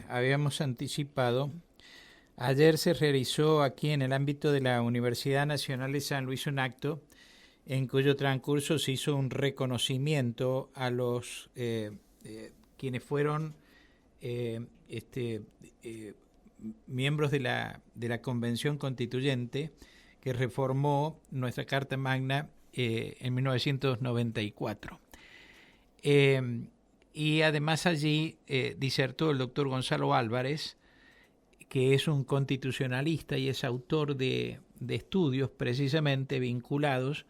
Habíamos anticipado, ayer se realizó aquí en el ámbito de la Universidad Nacional de San Luis un acto en cuyo transcurso se hizo un reconocimiento a los quienes fueron eh, este, eh, miembros de la Convención Constituyente que reformó nuestra Carta Magna en 1994. Y además allí disertó el doctor Gonzalo Álvarez, que es un constitucionalista y es autor de estudios precisamente vinculados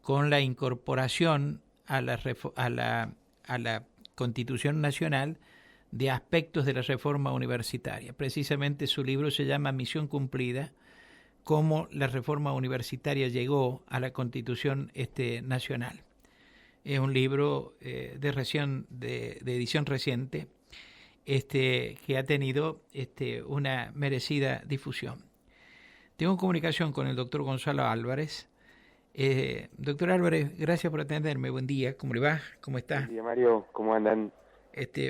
con la incorporación a la Constitución Nacional de aspectos de la reforma universitaria. Precisamente su libro se llama Misión Cumplida, cómo la reforma universitaria llegó a la Constitución nacional. Es un libro de edición reciente que ha tenido una merecida difusión. Tengo comunicación con el doctor Gonzalo Álvarez. Doctor Álvarez, gracias por atenderme. Buen día, ¿cómo le va? ¿Cómo está? Buen día, Mario, ¿cómo andan?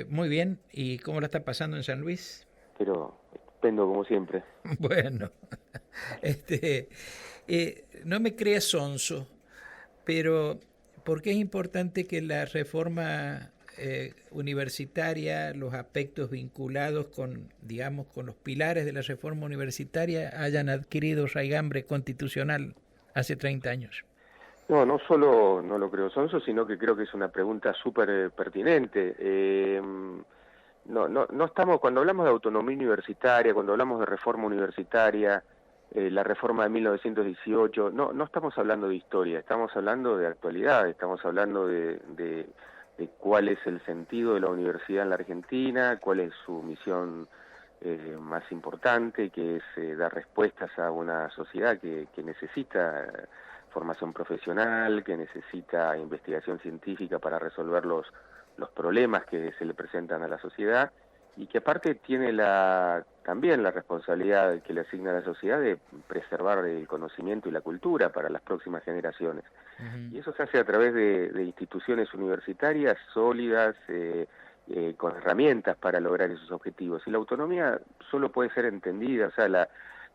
Muy bien. ¿Y cómo la está pasando en San Luis? Pero estupendo como siempre. Bueno, no me creas sonso, pero ¿por qué es importante que la reforma universitaria, los aspectos vinculados con, digamos, con los pilares de la reforma universitaria hayan adquirido raigambre constitucional hace 30 años? No solo no lo creo sonso, sino que creo que es una pregunta súper pertinente. No estamos, cuando hablamos de autonomía universitaria, cuando hablamos de reforma universitaria, la reforma de 1918, no estamos hablando de historia, estamos hablando de actualidad, estamos hablando de cuál es el sentido de la universidad en la Argentina, cuál es su misión más importante, que es dar respuestas a una sociedad que necesita formación profesional, que necesita investigación científica para resolver los problemas que se le presentan a la sociedad, y que aparte tiene también la responsabilidad que le asigna la sociedad de preservar el conocimiento y la cultura para las próximas generaciones. Y eso se hace a través de instituciones universitarias sólidas, con herramientas para lograr esos objetivos. Y la autonomía solo puede ser entendida, o sea,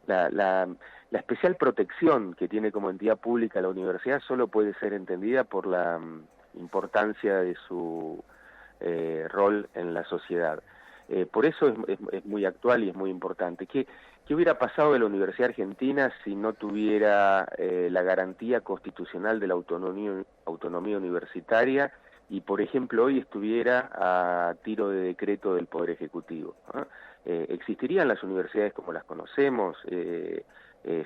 la especial protección que tiene como entidad pública la universidad solo puede ser entendida por la importancia de su rol en la sociedad. Por eso es muy actual y es muy importante. ¿Qué hubiera pasado de la Universidad Argentina si no tuviera la garantía constitucional de la autonomía universitaria y, por ejemplo, hoy estuviera a tiro de decreto del Poder Ejecutivo? ¿Existirían las universidades como las conocemos?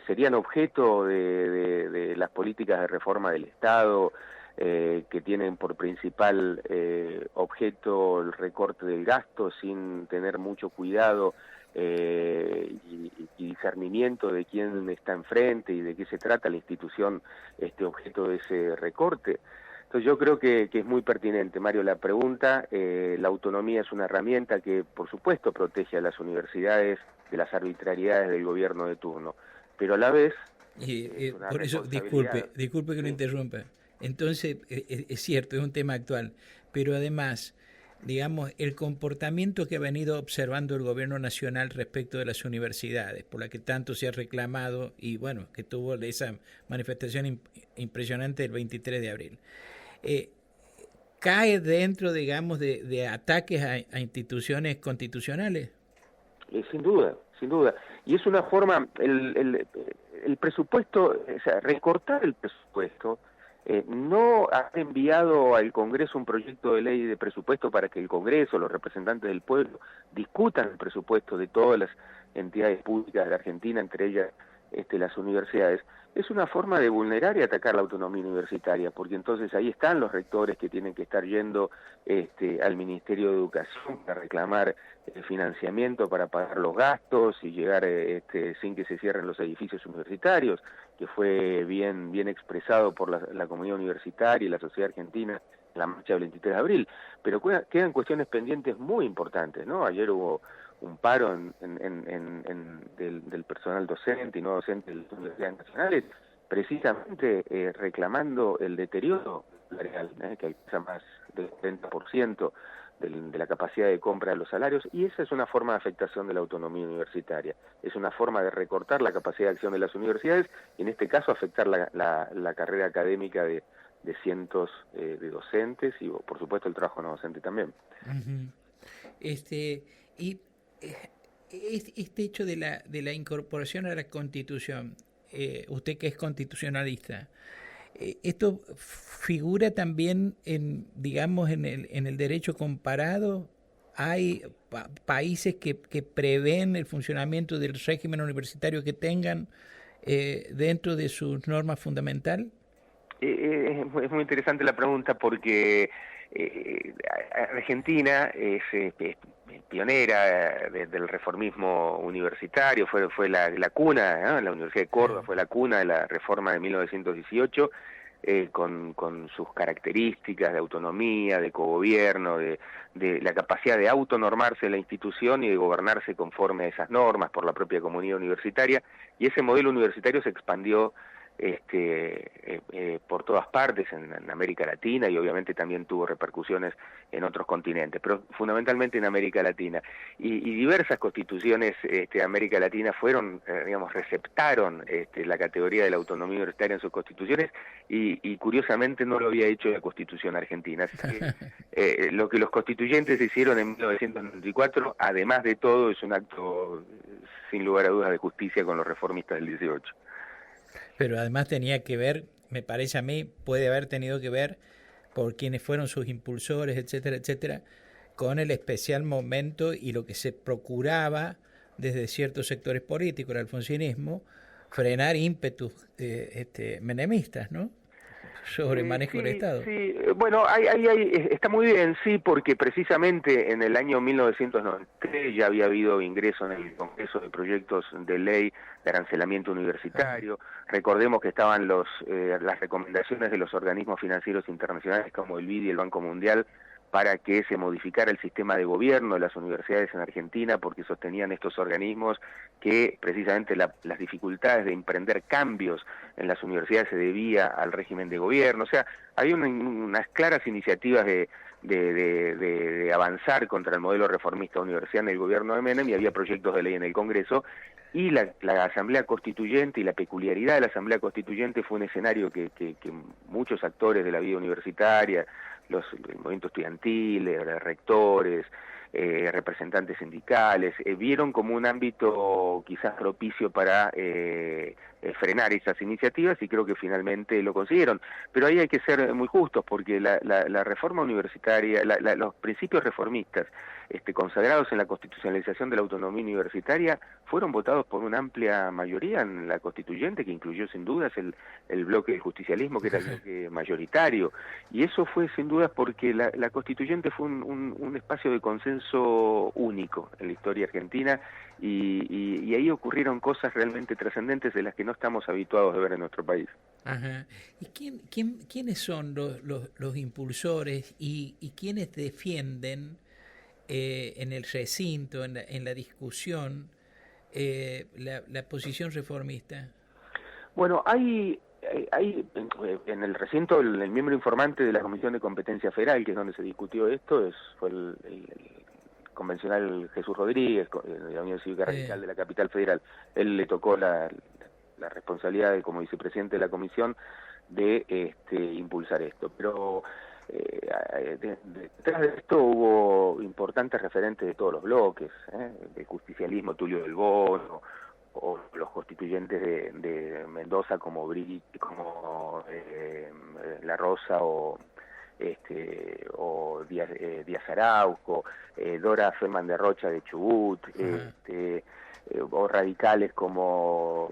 ¿Serían objeto de las políticas de reforma del Estado, que tienen por principal objeto el recorte del gasto sin tener mucho cuidado y discernimiento de quién está enfrente y de qué se trata la institución objeto de ese recorte? Entonces yo creo que es muy pertinente, Mario, la pregunta. La autonomía es una herramienta que, por supuesto, protege a las universidades de las arbitrariedades del gobierno de turno, pero a la vez por eso, disculpe que lo interrumpa. Entonces, es cierto, es un tema actual, pero además, digamos, el comportamiento que ha venido observando el gobierno nacional respecto de las universidades, por la que tanto se ha reclamado y, bueno, que tuvo esa manifestación impresionante el 23 de abril, ¿cae dentro, digamos, de ataques a instituciones constitucionales? Sin duda, sin duda. Y es una forma, el presupuesto, o sea, recortar el presupuesto, no ha enviado al Congreso un proyecto de ley de presupuesto para que el Congreso, los representantes del pueblo, discutan el presupuesto de todas las entidades públicas de la Argentina, entre ellas las universidades. Es una forma de vulnerar y atacar la autonomía universitaria, porque entonces ahí están los rectores que tienen que estar yendo al Ministerio de Educación para reclamar financiamiento para pagar los gastos y llegar sin que se cierren los edificios universitarios, que fue bien expresado por la comunidad universitaria y la sociedad argentina en la marcha del 23 de abril. Pero quedan cuestiones pendientes muy importantes, ¿no? Ayer hubo un paro del personal docente y no docente de las universidades nacionales, precisamente reclamando el deterioro salarial, que alcanza más del 30%, de la capacidad de compra de los salarios, y esa es una forma de afectación de la autonomía universitaria. Es una forma de recortar la capacidad de acción de las universidades y en este caso afectar la carrera académica de cientos de docentes y por supuesto el trabajo no docente también. Uh-huh. Y este hecho de la incorporación a la Constitución, usted que es constitucionalista, ¿esto figura también digamos, en el derecho comparado? ¿Hay países que prevén el funcionamiento del régimen universitario que tengan dentro de sus normas fundamentales? Es muy interesante la pregunta porque Argentina es pionera del reformismo universitario, fue la cuna, ¿no? La Universidad de Córdoba fue la cuna de la reforma de 1918, con sus características de autonomía, de cogobierno, de la capacidad de autonormarse la institución y de gobernarse conforme a esas normas por la propia comunidad universitaria, y ese modelo universitario se expandió por todas partes en América Latina y obviamente también tuvo repercusiones en otros continentes, pero fundamentalmente en América Latina. Y diversas constituciones de América Latina receptaron la categoría de la autonomía universitaria en sus constituciones y curiosamente no lo había hecho la Constitución argentina. Así que lo que los constituyentes hicieron en 1994, además de todo, es un acto sin lugar a dudas de justicia con los reformistas del 18. Pero además tenía que ver, me parece a mí, puede haber tenido que ver por quienes fueron sus impulsores, etcétera, etcétera, con el especial momento y lo que se procuraba desde ciertos sectores políticos, el alfonsinismo, frenar ímpetus menemistas, ¿no?, sobre el manejo del Estado. Sí, bueno, está muy bien, sí, porque precisamente en el año 1993 ya había habido ingreso en el Congreso de proyectos de ley de arancelamiento universitario. Recordemos que estaban las recomendaciones de los organismos financieros internacionales como el BID y el Banco Mundial para que se modificara el sistema de gobierno de las universidades en Argentina, porque sostenían estos organismos que precisamente las dificultades de emprender cambios en las universidades se debía al régimen de gobierno. O sea, había unas claras iniciativas de avanzar contra el modelo reformista universitario en el gobierno de Menem, y había proyectos de ley en el Congreso, y la Asamblea Constituyente y la peculiaridad de la Asamblea Constituyente fue un escenario que muchos actores de la vida universitaria, el movimiento estudiantil, rectores, representantes sindicales, vieron como un ámbito quizás propicio para frenar esas iniciativas, y creo que finalmente lo consiguieron. Pero ahí hay que ser muy justos, porque la reforma universitaria, los principios reformistas consagrados en la constitucionalización de la autonomía universitaria fueron votados por una amplia mayoría en la constituyente, que incluyó sin dudas el bloque del justicialismo, que era el bloque mayoritario, y eso fue sin dudas porque la constituyente fue un espacio de consenso único en la historia argentina, y ahí ocurrieron cosas realmente trascendentes de las que no estamos habituados de ver en nuestro país. Ajá. ¿Y quiénes son los impulsores y quiénes defienden en el recinto, en la discusión, la posición reformista? Bueno, hay en el recinto el miembro informante de la Comisión de Competencia Federal, que es donde se discutió esto, fue el convencional Jesús Rodríguez, de la Unión Cívica Radical de la Capital Federal. Él le tocó la responsabilidad como vicepresidente de la comisión de impulsar esto, pero detrás de esto hubo importantes referentes de todos los bloques, el justicialismo, Tulio del Bono, o los constituyentes de Mendoza como La Rosa o Díaz Araujo, Dora Feldman de Rocha de Chubut, o radicales como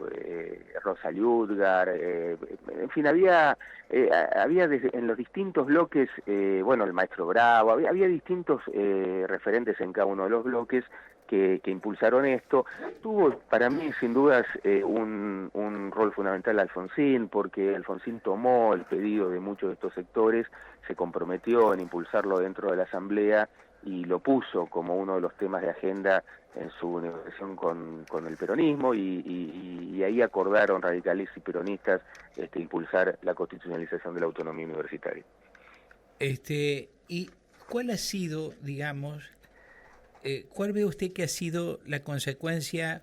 Rosa Liudgar, en fin, había en los distintos bloques, el maestro Bravo, había distintos referentes en cada uno de los bloques que impulsaron esto. Tuvo para mí sin dudas un rol fundamental Alfonsín, porque Alfonsín tomó el pedido de muchos de estos sectores, se comprometió en impulsarlo dentro de la Asamblea y lo puso como uno de los temas de agenda en su negociación con el peronismo, y ahí acordaron radicales y peronistas impulsar la constitucionalización de la autonomía universitaria. Y ¿cuál ha sido, digamos, cuál ve usted que ha sido la consecuencia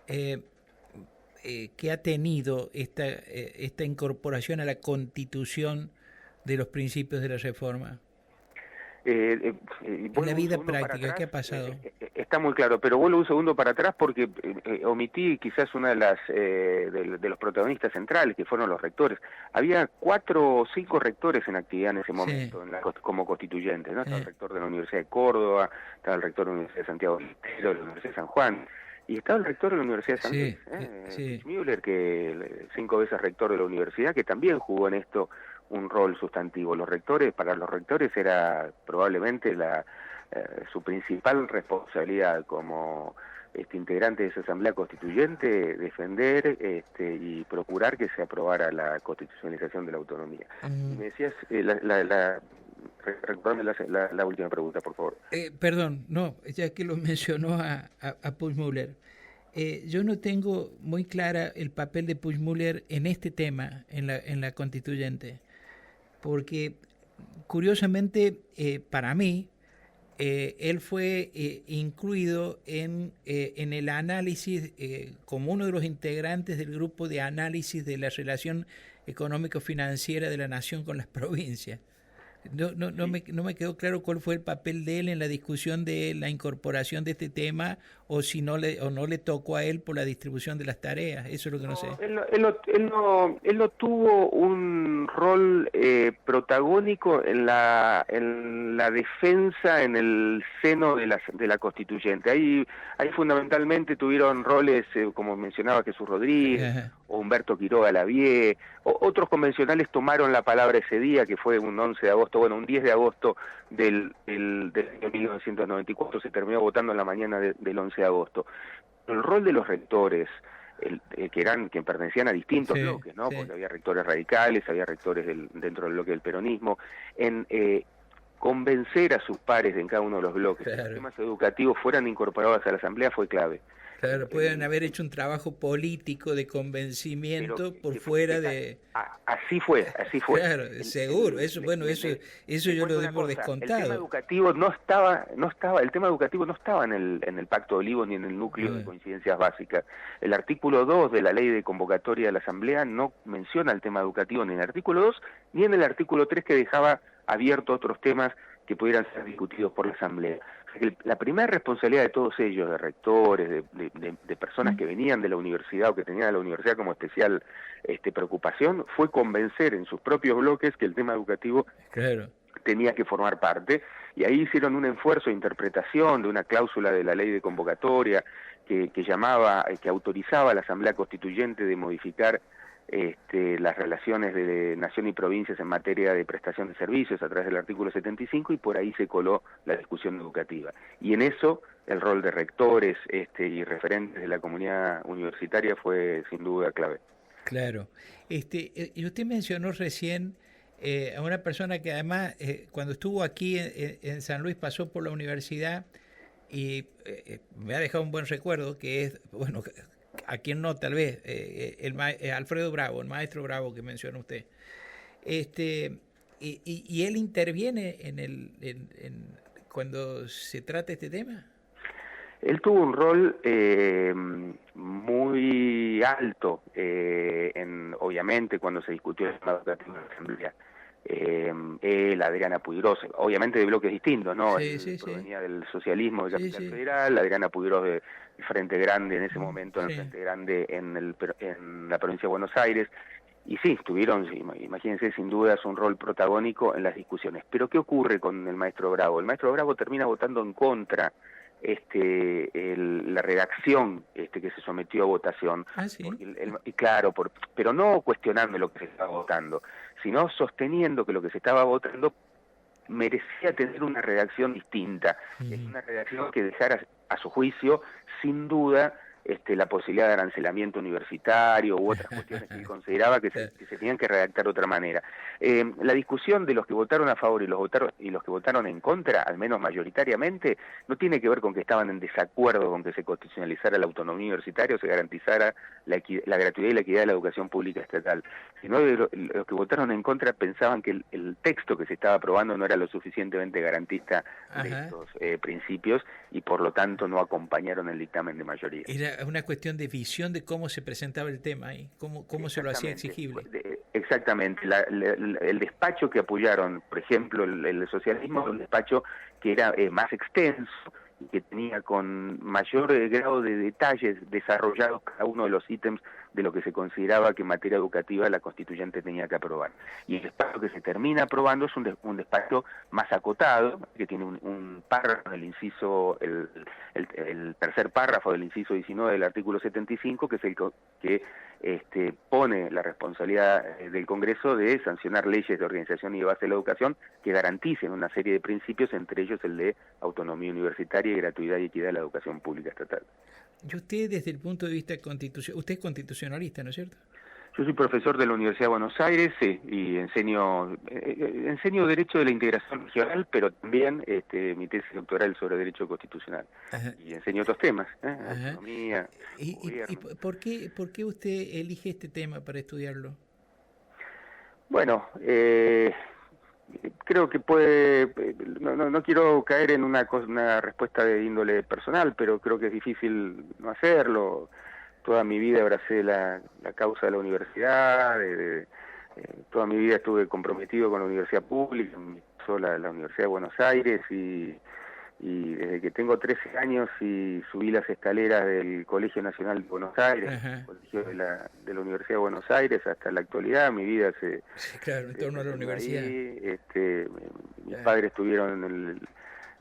que ha tenido esta incorporación a la Constitución de los principios de la reforma? En la vida práctica, ¿qué ha pasado? Está muy claro, pero vuelvo un segundo para atrás porque omití quizás una de las de los protagonistas centrales, que fueron los rectores. Había 4 o 5 rectores en actividad en ese momento, como constituyentes, ¿no? Estaba el rector de la Universidad de Córdoba, estaba el rector de la Universidad de Santiago del Estero, de la Universidad de San Juan, y estaba el rector de la Universidad de San Luis, Müller, que 5 veces rector de la universidad, que también jugó en esto un rol sustantivo. Los rectores, para los rectores era probablemente su principal responsabilidad como integrante de esa asamblea constituyente, defender y procurar que se aprobara la constitucionalización de la autonomía. Y me decías, recordame la última pregunta, por favor. Perdón, no, ya que lo mencionó a Puigmüller, yo no tengo muy clara el papel de Puigmüller en este tema, en la constituyente, porque curiosamente para mí él fue incluido en el análisis como uno de los integrantes del grupo de análisis de la relación económico-financiera de la nación con las provincias. No me quedó claro cuál fue el papel de él en la discusión de la incorporación de este tema, o si no le tocó a él por la distribución de las tareas. Eso es lo que no sé. Él no tuvo un rol protagónico en la defensa en el seno de la constituyente. Ahí fundamentalmente tuvieron roles, como mencionaba Jesús Rodríguez, o Humberto Quiroga Lavie. Otros convencionales tomaron la palabra ese día, que fue un 11 de agosto, un 10 de agosto del año 1994, se terminó votando en la mañana del 11 de agosto. El rol de los rectores, que pertenecían a distintos bloques, ¿no? Porque había rectores radicales, había rectores dentro del bloque del peronismo, en convencer a sus pares en cada uno de los bloques que los temas educativos fueran incorporados a la Asamblea fue clave. Claro, pueden haber hecho un trabajo político de convencimiento por fuera de... Así fue. Claro, seguro, eso yo lo doy por descontado. El tema educativo no estaba en el Pacto de Olivos ni en el núcleo de coincidencias básicas. El artículo 2 de la Ley de Convocatoria de la Asamblea no menciona el tema educativo ni en el artículo 2 ni en el artículo 3, que dejaba abierto otros temas que pudieran ser discutidos por la Asamblea. La primera responsabilidad de todos ellos, de rectores, de personas que venían de la universidad o que tenían a la universidad como especial preocupación, fue convencer en sus propios bloques que el tema educativo tenía que formar parte, y ahí hicieron un esfuerzo de interpretación de una cláusula de la Ley de Convocatoria que autorizaba a la Asamblea Constituyente de modificar las relaciones de nación y provincias en materia de prestación de servicios a través del artículo 75, y por ahí se coló la discusión educativa. Y en eso el rol de rectores y referentes de la comunidad universitaria fue sin duda clave. Claro. Y usted mencionó recién a una persona que además cuando estuvo aquí en San Luis pasó por la universidad y me ha dejado un buen recuerdo, que es, bueno, a quien no, tal vez, Alfredo Bravo, el maestro Bravo que menciona usted. Y él interviene cuando se trata este tema. Él tuvo un rol muy alto, obviamente, cuando se discutió el tema educativo en la Asamblea. Adriana Puigros, obviamente de bloques distintos, ¿no? Provenía del socialismo de Capital Federal, Adriana Puigros de Frente Grande en ese momento, en el Frente Grande en la provincia de Buenos Aires, y sí, tuvieron, imagínense, sin dudas un rol protagónico en las discusiones. Pero ¿qué ocurre con el maestro Bravo? El maestro Bravo termina votando en contra la redacción que se sometió a votación, pero no cuestionando lo que se estaba votando, sino sosteniendo que lo que se estaba votando merecía tener una redacción distinta, una redacción que dejara a su juicio sin duda la posibilidad de arancelamiento universitario u otras cuestiones que él consideraba que se tenían que redactar de otra manera. La discusión de los que votaron a favor y los que votaron en contra, al menos mayoritariamente, no tiene que ver con que estaban en desacuerdo con que se constitucionalizara la autonomía universitaria o se garantizara la gratuidad y la equidad de la educación pública estatal, sino de los que votaron en contra pensaban que el texto que se estaba aprobando no era lo suficientemente garantista de estos principios y por lo tanto no acompañaron el dictamen de mayoría. Era una cuestión de visión de cómo se presentaba el tema ahí, cómo se lo hacía exigible. Exactamente, el despacho que apoyaron, por ejemplo, el socialismo, era un despacho que era más extenso y que tenía con mayor grado de detalles desarrollados cada uno de los ítems de lo que se consideraba que en materia educativa la constituyente tenía que aprobar. Y el despacho que se termina aprobando es un despacho más acotado, que tiene un párrafo en el inciso, el tercer párrafo del inciso 19 del artículo 75, que es el que pone la responsabilidad del Congreso de sancionar leyes de organización y de base de la educación que garanticen una serie de principios, entre ellos el de autonomía universitaria y gratuidad y equidad de la educación pública estatal. Y usted, desde el punto de vista constitucional, usted es constitucionalista, ¿no es cierto? Yo soy profesor de la Universidad de Buenos Aires, sí, y enseño Derecho de la Integración Regional, pero también mi tesis doctoral sobre Derecho Constitucional. Ajá. Y enseño otros temas, economía, ¿Y por qué usted elige este tema para estudiarlo? Bueno, creo que no quiero caer en una respuesta de índole personal, pero creo que es difícil no hacerlo. Toda mi vida abracé la causa de la universidad, toda mi vida estuve comprometido con la universidad pública, la Universidad de Buenos Aires, y desde que tengo 13 años y subí las escaleras del Colegio Nacional de Buenos Aires, el colegio de la Universidad de Buenos Aires, hasta la actualidad, mi vida Sí, claro, en torno a la universidad. Mis padres tuvieron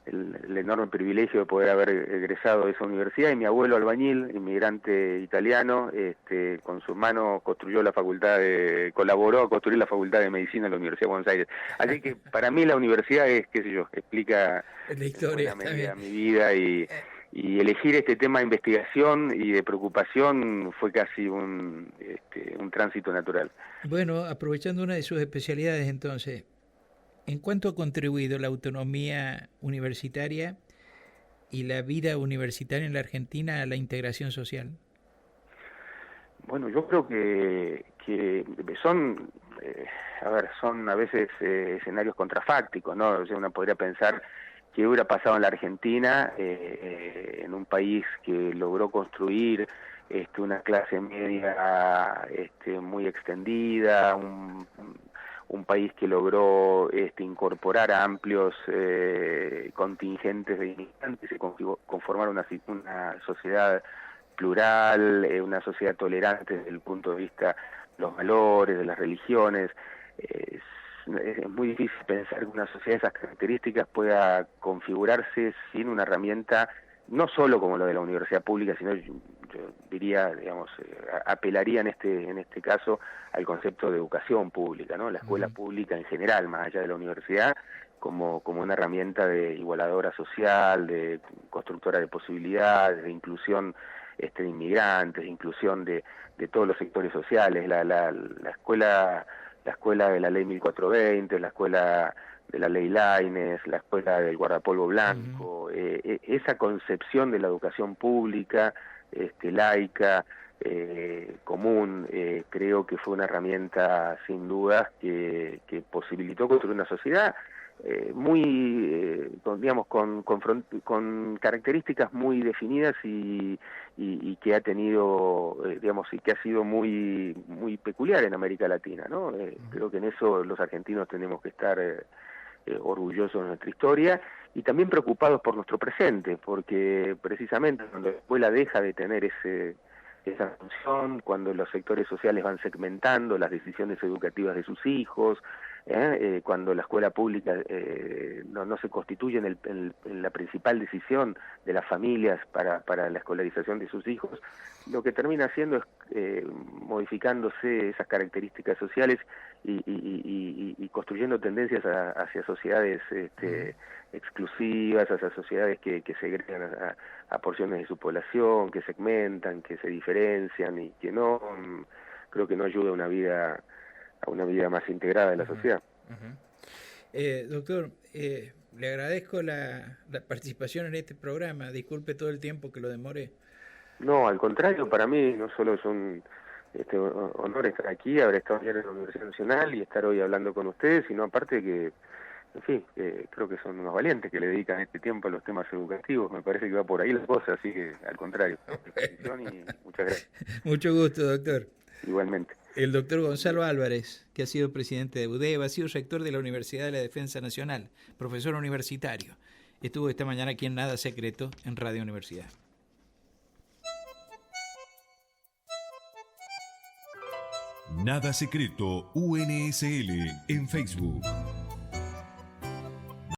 el enorme privilegio de poder haber egresado de esa universidad, y mi abuelo albañil, inmigrante italiano, con su mano colaboró a construir la Facultad de Medicina de la Universidad de Buenos Aires. Así que para mí la universidad es, explica la historia mi vida, y elegir este tema de investigación y de preocupación fue casi un tránsito natural. Bueno, aprovechando una de sus especialidades entonces, ¿en cuánto ha contribuido la autonomía universitaria y la vida universitaria en la Argentina a la integración social? Bueno, yo creo que son a veces escenarios contrafácticos, ¿no? O sea, uno podría pensar qué hubiera pasado en la Argentina, en un país que logró construir una clase media muy extendida, un país que logró incorporar a amplios contingentes de inmigrantes y conformar una sociedad plural, una sociedad tolerante desde el punto de vista de los valores, de las religiones. Es muy difícil pensar que una sociedad de esas características pueda configurarse sin una herramienta, no solo como lo de la universidad pública, sino yo diría, digamos, apelaría en este caso al concepto de educación pública, ¿no? La escuela pública en general, más allá de la universidad, como una herramienta de igualadora social, de constructora de posibilidades, de inclusión de inmigrantes, de inclusión de todos los sectores sociales. La escuela de la ley 1420, la escuela de la ley Laínez, la escuela del guardapolvo blanco, esa concepción de la educación pública, laica, común, creo que fue una herramienta sin dudas que posibilitó construir una sociedad con características muy definidas y que ha tenido, y que ha sido muy peculiar en América Latina, ¿no? Creo que en eso los argentinos tenemos que estar orgullosos de nuestra historia y también preocupados por nuestro presente, porque precisamente cuando la escuela deja de tener esa función, cuando los sectores sociales van segmentando las decisiones educativas de sus hijos, cuando la escuela pública no se constituye en la principal decisión de las familias para la escolarización de sus hijos, lo que termina haciendo es modificándose esas características sociales y construyendo tendencias hacia sociedades exclusivas, hacia sociedades que segregan a porciones de su población, que segmentan, que se diferencian y que creo que no ayuda a una vida más integrada de la sociedad. Doctor, le agradezco la participación en este programa. Disculpe todo el tiempo que lo demoré. No, al contrario, para mí no solo es un honor estar aquí, haber estado ayer en la Universidad Nacional y estar hoy hablando con ustedes, sino aparte que, en fin, creo que son unos valientes que le dedican este tiempo a los temas educativos. Me parece que va por ahí la cosa, así que al contrario. Y muchas gracias. Mucho gusto, doctor. Igualmente. El doctor Gonzalo Álvarez, que ha sido presidente de UDEV, ha sido rector de la Universidad de la Defensa Nacional, profesor universitario. Estuvo esta mañana aquí en Nada Secreto, en Radio Universidad. Nada Secreto UNSL en Facebook.